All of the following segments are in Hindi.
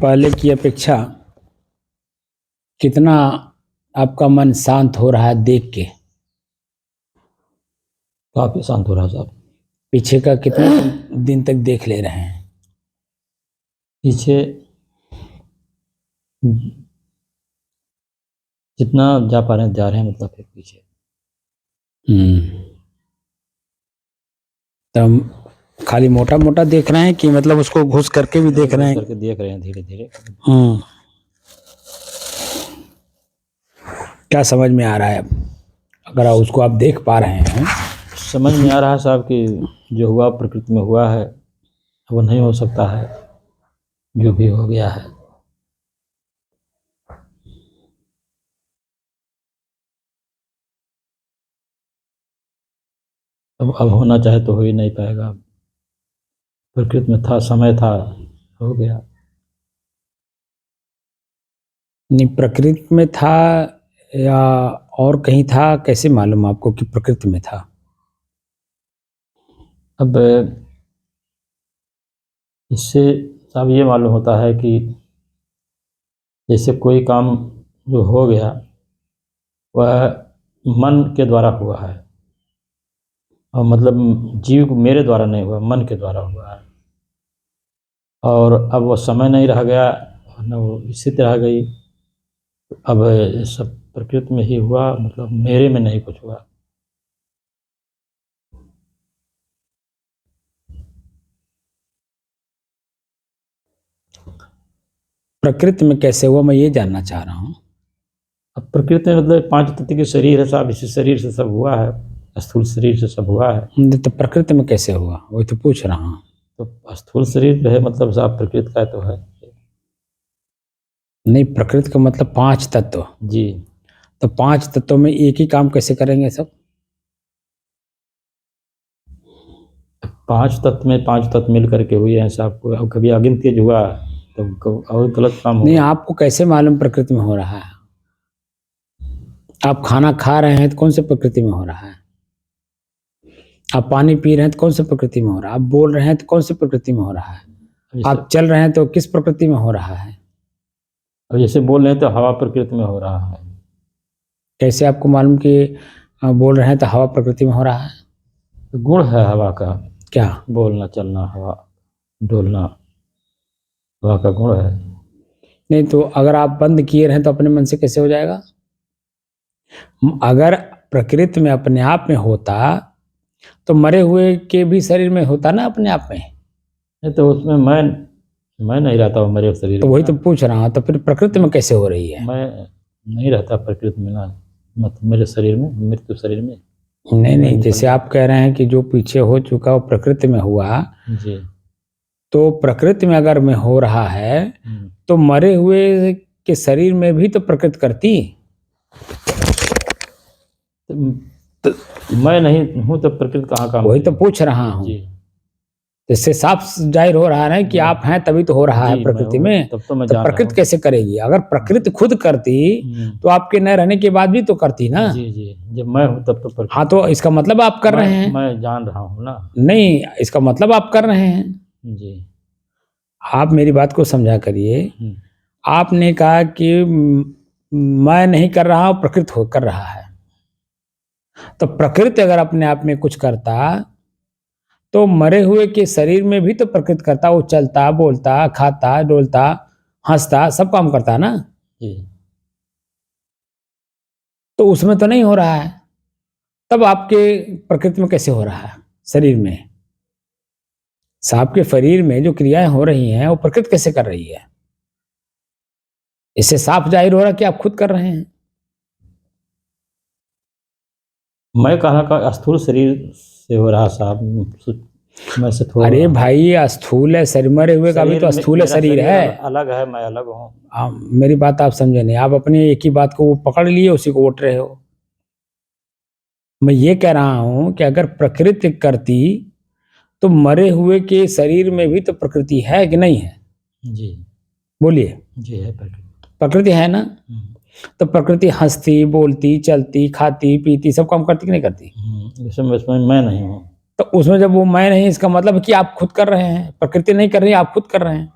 पहले की अपेक्षा कितना आपका मन शांत हो रहा है देख के? काफी शांत हो रहा है साहब। पीछे का कितने दिन तक देख ले रहे हैं? पीछे जितना जा पा रहे हैं जा रहे हैं, मतलब फिर पीछे। तो खाली मोटा मोटा देख रहे हैं कि मतलब उसको घुस करके भी देख रहे हैं? करके देख रहे हैं धीरे धीरे। क्या समझ में आ रहा है अगर उसको आप देख पा रहे हैं? समझ में आ रहा है साहब कि जो हुआ प्रकृति में हुआ है वो नहीं हो सकता है, जो भी हो गया है। अब होना चाहे तो हो ही नहीं पाएगा। प्रकृति में था, समय था, हो गया। नहीं, प्रकृति में था या और कहीं था? कैसे मालूम आपको कि प्रकृति में था? अब इससे साहब ये मालूम होता है कि जैसे कोई काम जो हो गया वह मन के द्वारा हुआ है, और मतलब जीव मेरे द्वारा नहीं हुआ, मन के द्वारा हुआ है। और अब वो समय नहीं रह गया, न वो स्थिति रह गई। अब सब प्रकृति में ही हुआ, मतलब मेरे में नहीं कुछ हुआ। प्रकृति में कैसे हुआ, मैं ये जानना चाह रहा हूँ। अब प्रकृति में मतलब 5 तत्व के शरीर है साहब, इसी शरीर से सब हुआ है, स्थूल शरीर से सब हुआ है। तो प्रकृति में कैसे हुआ, वही तो पूछ रहा हूँ। तो स्थूल शरीर जो है मतलब साहब प्रकृति का तो है। नहीं, प्रकृति का मतलब 5 तत्व जी। तो 5 तत्वों में एक ही काम कैसे करेंगे सब? 5 तत्व में 5 तत्व मिल करके हुए हैं साहब। को अब कभी अगिन तेज हुआ तो और गलत काम नहीं, हुआ। आपको कैसे मालूम प्रकृति में हो रहा है? आप खाना खा रहे हैं तो कौन से प्रकृति में हो रहा है? आप पानी पी रहे हैं तो कौन से प्रकृति में हो रहा है? आप बोल रहे हैं तो कौन से प्रकृति में हो रहा है? आप चल रहे हैं तो किस प्रकृति में हो रहा है? अब जैसे बोल रहे हैं तो हवा प्रकृति में हो रहा है। कैसे आपको मालूम कि बोल रहे हैं तो हवा प्रकृति में हो रहा है? तो गुण है हवा का। क्या? बोलना, चलना, हवा डोलना हवा का गुण है। नहीं, तो अगर आप बंद किए रहे तो अपने मन से कैसे हो जाएगा? अगर प्रकृति में अपने आप में होता तो मरे हुए के भी शरीर में होता ना अपने आप में। नहीं तो उसमें मैं नहीं रहता हूँ मेरे शरीर तो में। वही तो पूछ रहा हूँ, तो फिर प्रकृति में कैसे हो रही है? मैं नहीं रहता प्रकृति में ना, मतलब मेरे शरीर में, मृत्यु शरीर में। नहीं, जैसे आप कह रहे हैं कि जो पीछे हो चुका वो प्रकृति में हुआ जी। तो प्रकृति में अगर में हो रहा है तो मरे हुए के शरीर में भी तो प्रकृति करती। तो मैं नहीं हूँ तो प्रकृति कहाँ काम? वही तो पूछ रहा हूँ। इससे साफ जाहिर हो रहा है कि आप हैं तभी तो हो रहा है प्रकृति में। तब तो मैं तो जान प्रकृति कैसे करेगी? अगर प्रकृति खुद करती तो आपके न रहने के बाद भी तो करती ना। जी जी, जब मैं हूँ तब तो प्रकृति। हाँ, तो इसका मतलब आप कर रहे हैं। मैं जान रहा हूँ ना। नहीं, इसका मतलब आप कर रहे हैं। जी। आप मेरी बात को समझा करिए। आपने कहा कि मैं नहीं कर रहा हूं, प्रकृति कर रहा है। तो प्रकृति अगर अपने आप में कुछ करता तो मरे हुए के शरीर में भी तो प्रकृति करता। वो चलता, बोलता, खाता, डोलता, हंसता, सब काम करता ना। जी। तो उसमें तो नहीं हो रहा है, तब आपके प्रकृति में कैसे हो रहा है शरीर में? सांप के शरीर में जो क्रियाएं हो रही हैं वो प्रकृति कैसे कर रही है? इससे साफ जाहिर हो रहा है कि आप खुद कर रहे हैं। मैं कहा का स्थूल शरीर से हो रहा साहब, मैं से थोड़ा। अरे भाई, स्थूल है शरीर, मरे हुए का भी तो स्थूल शरीर है। अलग है, मैं अलग हूँ। मेरी बात आप समझे नहीं। आप अपने एक ही बात को पकड़ लिए, उसी को उठ रहे हो। मैं ये कह रहा हूं कि अगर प्रकृति करती तो मरे हुए के शरीर में भी तो प्रकृति है कि नहीं है? जी। बोलिए। जी है, प्रकृति है ना। तो प्रकृति हंसती, बोलती, चलती, खाती, पीती, सब काम करती कि नहीं करती? उसमें मैं नहीं हूँ। तो उसमें जब वो मैं नहीं, इसका मतलब कि आप खुद कर रहे हैं। प्रकृति नहीं कर रही, आप खुद कर रहे हैं।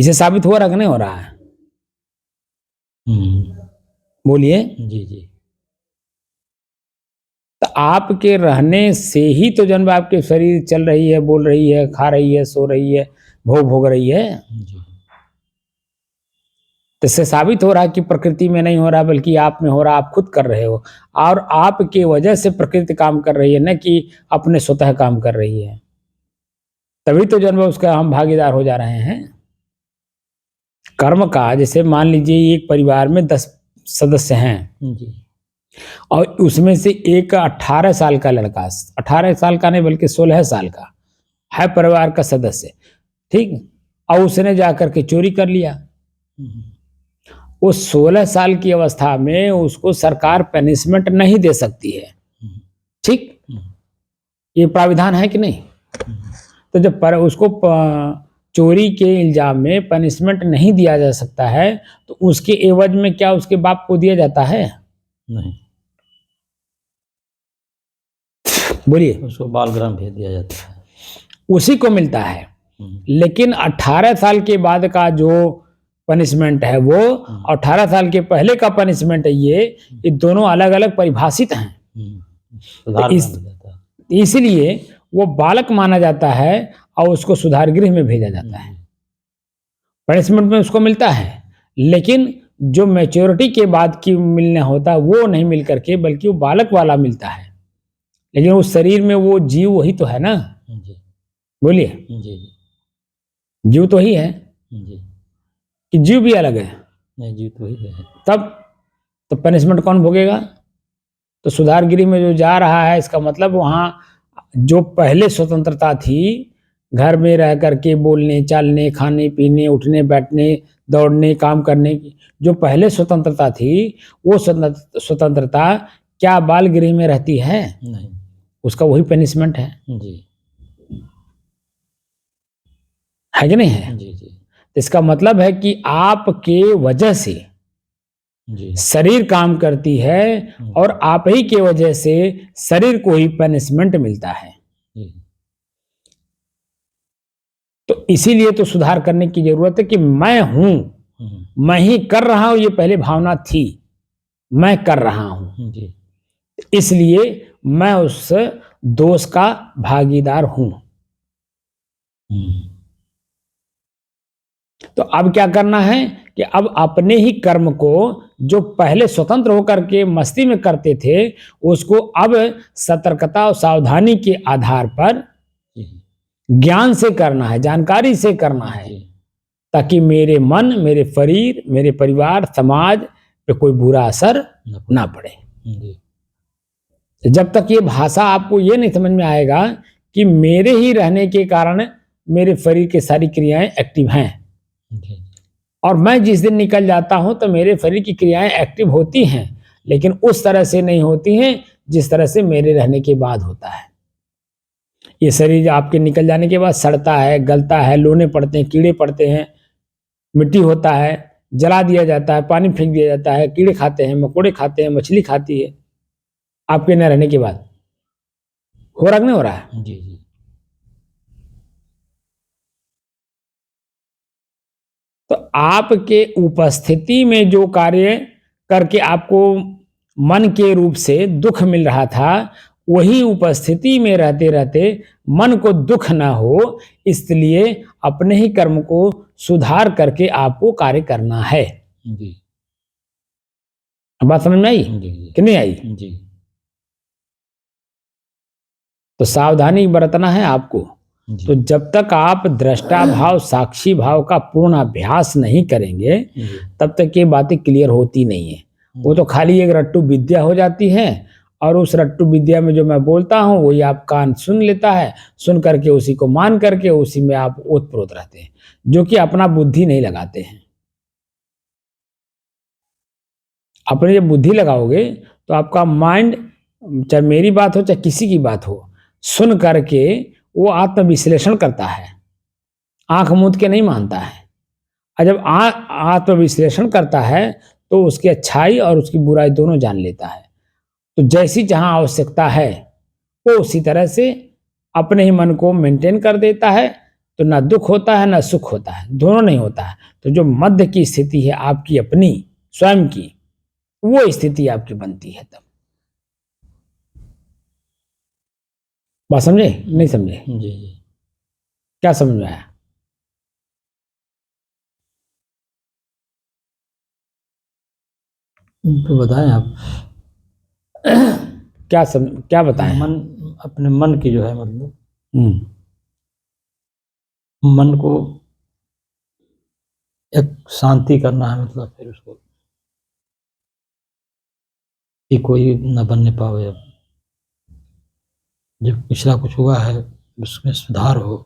इसे साबित हो रहा कि नहीं हो रहा है? बोलिए। जी जी। तो आपके रहने से ही तो जन्म आपके शरीर चल रही है, बोल रही है, खा रही है, सो रही है, भोग भोग रही है। जी। तो इससे साबित हो रहा है कि प्रकृति में नहीं हो रहा बल्कि आप में हो रहा, आप खुद कर रहे हो और आपके वजह से प्रकृति काम कर रही है, न कि अपने स्वतः काम कर रही है। तभी तो जन्म उसका हम भागीदार हो जा रहे हैं। कर्म का जैसे मान लीजिए एक परिवार में 10 सदस्य हैं जी। और उसमें से एक 18 साल का लड़का, 18 साल का नहीं बल्कि 16 साल का है परिवार का सदस्य, ठीक, और उसने जाकर के चोरी कर लिया। उस 16 साल की अवस्था में उसको सरकार पनिशमेंट नहीं दे सकती है, ठीक, ये प्राविधान है कि नहीं? तो जब उसको चोरी के इल्जाम में पनिशमेंट नहीं दिया जा सकता है तो उसके एवज में क्या उसके बाप को दिया जाता है? नहीं, बोलिए। उसको बालग्राम भेज दिया जाता है, उसी को मिलता है। लेकिन 18 साल के बाद का जो पनिशमेंट है वो 18 साल के पहले का पनिशमेंट है, ये दोनों अलग अलग परिभाषित हैं। सुधार इसलिए वो बालक माना जाता है और उसको सुधार गृह में भेजा जाता है। पनिशमेंट में उसको मिलता है, लेकिन जो मैच्योरिटी के बाद की मिलना होता है वो नहीं मिल करके बल्कि वो बालक वाला मिलता है। लेकिन उस शरीर में वो जीव वही तो है ना। बोलिए। जीव तो ही है कि जीव भी अलग है? नहीं, जीव तो ही है। तब तो पनिशमेंट कौन भोगेगा? तो सुधार गृह में जो जा रहा है इसका मतलब वहाँ जो पहले स्वतंत्रता थी, घर में रह करके बोलने, चालने, खाने, पीने, उठने, बैठने, दौड़ने, काम करने की जो पहले स्वतंत्रता थी, वो स्वतंत्रता क्या बाल गृह में रहती है? नहीं, उसका वही पनिशमेंट है जी, है कि नहीं है? जी जी। इसका मतलब है कि आपके वजह से जी। शरीर काम करती है और आप ही के वजह से शरीर को ही पनिशमेंट मिलता है। तो इसीलिए तो सुधार करने की जरूरत है कि मैं हूं, मैं ही कर रहा हूं, ये पहले भावना थी, मैं कर रहा हूं, इसलिए मैं उस दोष का भागीदार हूं। तो अब क्या करना है कि अब अपने ही कर्म को जो पहले स्वतंत्र होकर के मस्ती में करते थे उसको अब सतर्कता और सावधानी के आधार पर ज्ञान से करना है, जानकारी से करना है, ताकि मेरे मन, मेरे शरीर, मेरे परिवार, समाज पे कोई बुरा असर ना पड़े। जब तक ये भाषा आपको ये नहीं समझ में आएगा कि मेरे ही रहने के कारण मेरे शरीर की सारी क्रियाएं एक्टिव हैं और मैं जिस दिन निकल जाता हूं तो मेरे शरीर की क्रियाएं एक्टिव होती हैं, लेकिन उस तरह से नहीं होती हैं जिस तरह से मेरे रहने के बाद होता है। ये शरीर आपके निकल जाने के बाद सड़ता है, गलता है, लोने पड़ते हैं, कीड़े पड़ते हैं, मिट्टी होता है, जला दिया जाता है, पानी फेंक दिया जाता है, कीड़े खाते हैं, मकोड़े खाते हैं, मछली खाती है आपके न रहने के बाद। हो रहा नहीं हो रहा है? जी जी। तो आपके उपस्थिति में जो कार्य करके आपको मन के रूप से दुख मिल रहा था, वही उपस्थिति में रहते रहते मन को दुख ना हो, इसलिए अपने ही कर्म को सुधार करके आपको कार्य करना है। जी। बात समझ में आई कि नहीं आई? जी। तो सावधानी बरतना है आपको। तो जब तक आप दृष्टा भाव, साक्षी भाव का पूर्ण अभ्यास नहीं करेंगे तब तक ये बातें क्लियर होती नहीं है। वो तो खाली एक रट्टू विद्या हो जाती है और उस रट्टू विद्या में जो मैं बोलता हूँ वही आप कान सुन लेता है, सुन करके उसी को मान करके उसी में आप ओतप्रोत रहते हैं, जो कि अपना बुद्धि नहीं लगाते हैं। अपने जब बुद्धि लगाओगे तो आपका माइंड, चाहे मेरी बात हो चाहे किसी की बात हो, सुन करके वो आत्मविश्लेषण करता है, आंख मूंद के नहीं मानता है। और जब आत्मविश्लेषण करता है तो उसकी अच्छाई और उसकी बुराई दोनों जान लेता है। तो जैसी जहां आवश्यकता है वो उसी तरह से अपने ही मन को मेंटेन कर देता है। तो ना दुख होता है ना सुख होता है, दोनों नहीं होता है। तो जो मध्य की स्थिति है आपकी अपनी स्वयं की, वो स्थिति आपकी बनती है तब। बात समझे नहीं समझे? जी जी। क्या समझ में आया? तो बताएं आप। क्या बताएं? मन, अपने मन की जो है मतलब हम्म। मन को एक शांति करना है, मतलब फिर उसको कि कोई न बनने पावे। अब जब पिछला कुछ हुआ है उसमें सुधार हो।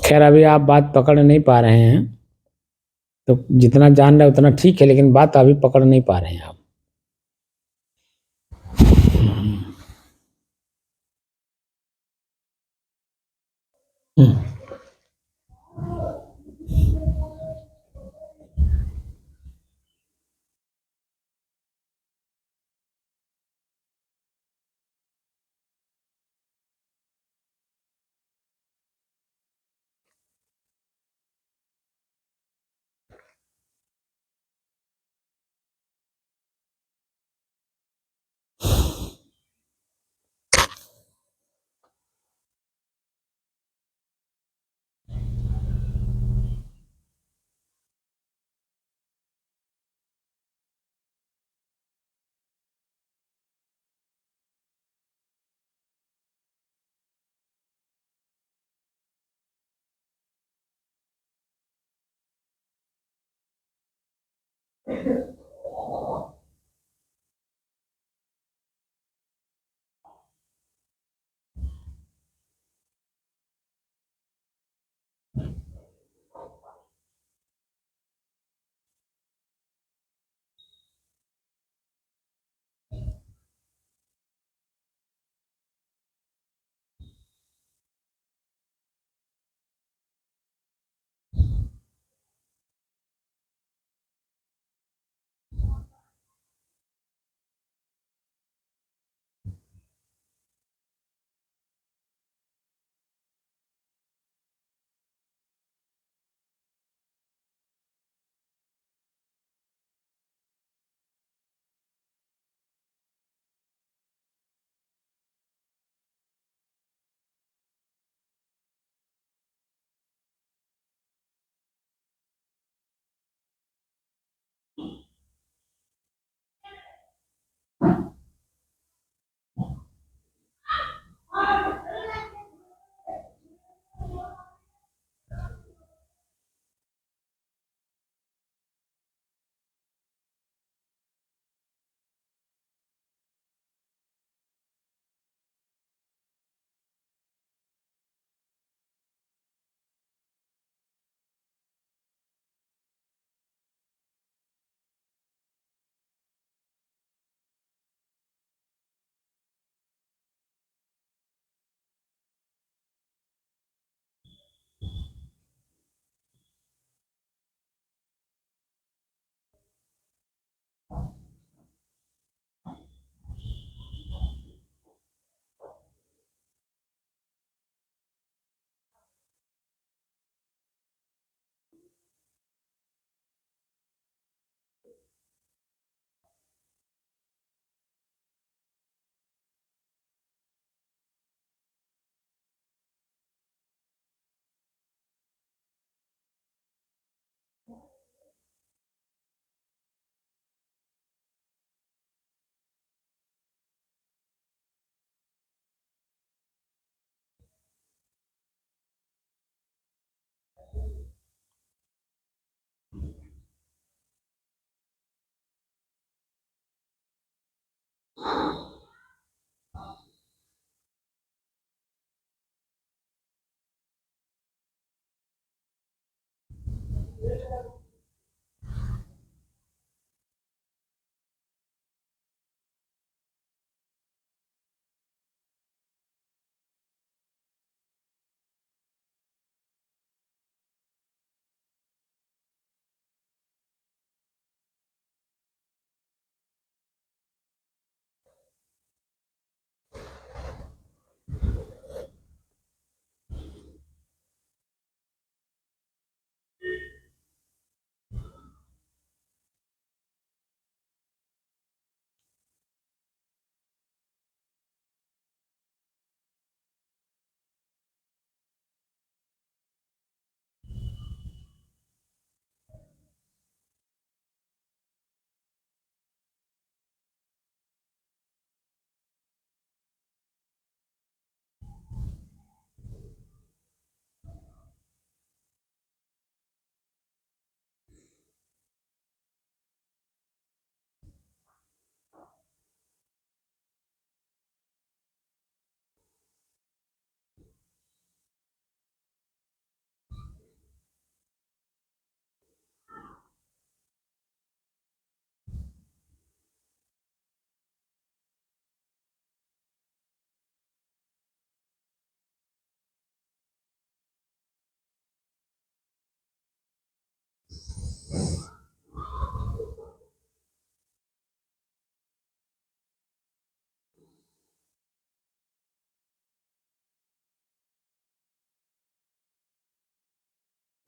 खैर अभी आप बात पकड़ नहीं पा रहे हैं, तो जितना जान रहे हैं उतना ठीक है, लेकिन बात अभी पकड़ नहीं पा रहे हैं आप। हम्म।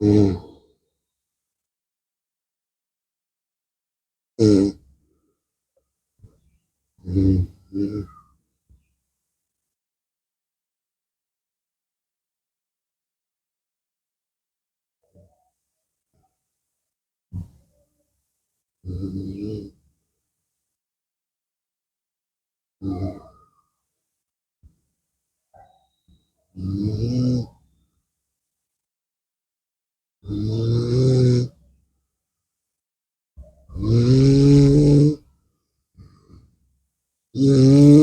हम्म, हम्म, हम्म, हम्म, हम्म, हम्म, हम्म, हम्म, हम्म, हम्म,